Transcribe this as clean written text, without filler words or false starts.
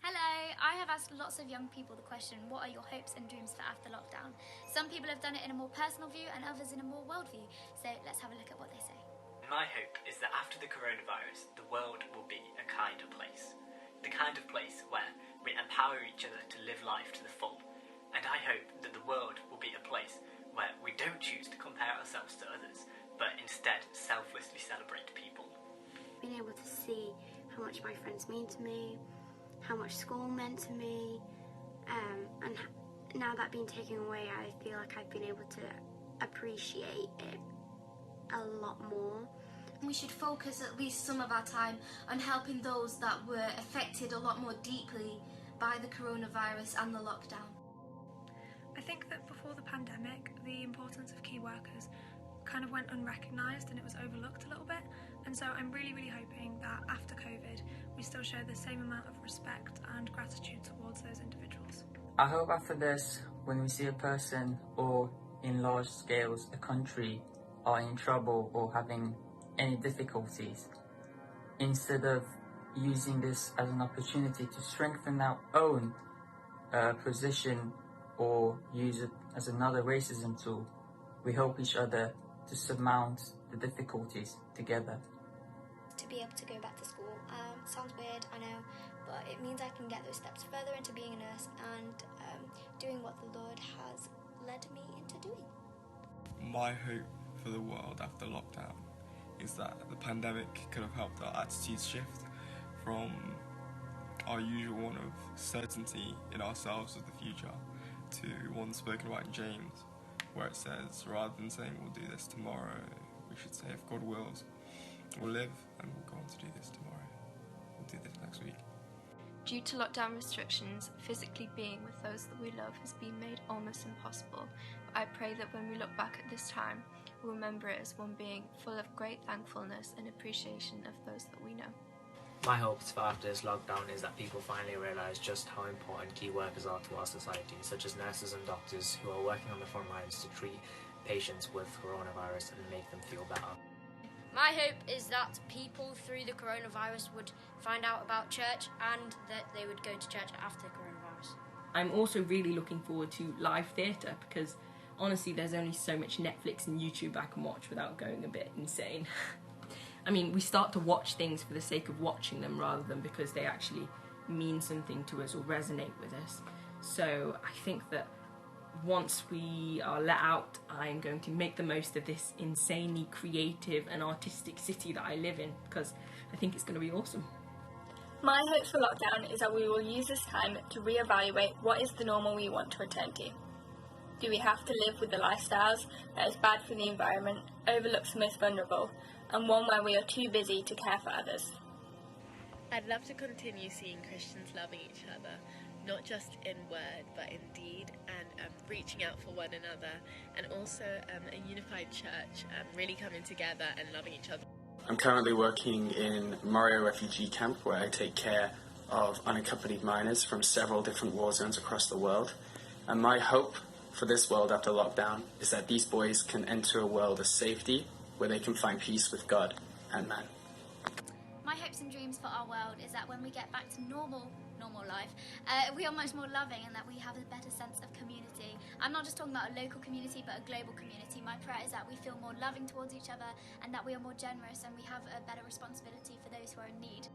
Hello, I have asked lots of young people the question, what are your hopes and dreams for after lockdown? Some people have done it in a more personal view and others in a more world view, so let's have a look at what they say. My hope is that after the coronavirus, the world will be a kinder place. The kind of place where we empower each other to live life to the full. And I hope that the world will be a place where we don't choose to compare ourselves to others, but instead selflessly celebrate people. Being able to see how much my friends mean to me, how much school meant to me, and now that being taken away, I feel like I've been able to appreciate it a lot more. We should focus at least some of our time on helping those that were affected a lot more deeply by the coronavirus and the lockdown. I think that before the pandemic, the importance of key workers kind of went unrecognised and it was overlooked a little bit, and so I'm really hoping that after COVID we still show the same amount of respect and gratitude towards those individuals. I hope after this, when we see a person or in large scales a country are in trouble or having any difficulties, instead of using this as an opportunity to strengthen our own position or use it as another racism tool, we help each other to surmount the difficulties together. To be able to go back to school sounds weird, I know, but it means I can get those steps further into being a nurse and doing what the Lord has led me into doing. My hope for the world after lockdown is that the pandemic could have helped our attitudes shift from our usual one of certainty in ourselves of the future to one spoken about in James, where it says, rather than saying we'll do this tomorrow, we should say if God wills, we'll live and we'll go on to do this tomorrow. We'll do this next week. Due to lockdown restrictions, physically being with those that we love has been made almost impossible. But I pray that when we look back at this time, we'll remember it as one being full of great thankfulness and appreciation of those that we know. My hopes for after this lockdown is that people finally realise just how important key workers are to our society, such as nurses and doctors who are working on the front lines to treat patients with coronavirus and make them feel better. My hope is that people through the coronavirus would find out about church and that they would go to church after the coronavirus. I'm also really looking forward to live theatre because honestly there's only so much Netflix and YouTube I can watch without going a bit insane. I mean, we start to watch things for the sake of watching them rather than because they actually mean something to us or resonate with us. So I think that once we are let out, I'm going to make the most of this insanely creative and artistic city that I live in because I think it's going to be awesome. My hope for lockdown is that we will use this time to reevaluate what is the normal we want to return to. Do we have to live with the lifestyles that is bad for the environment, overlooks the most vulnerable, and one where we are too busy to care for others? I'd love to continue seeing Christians loving each other, not just in word but in deed, and reaching out for one another, and also a unified church really coming together and loving each other. I'm currently working in Moria refugee camp where I take care of unaccompanied minors from several different war zones across the world, and my hope for this world after lockdown is that these boys can enter a world of safety where they can find peace with God and man. My hopes and dreams for our world is that when we get back to normal life, we are much more loving and that we have a better sense of community. I'm not just talking about a local community but a global community. My prayer is that we feel more loving towards each other and that we are more generous and we have a better responsibility for those who are in need.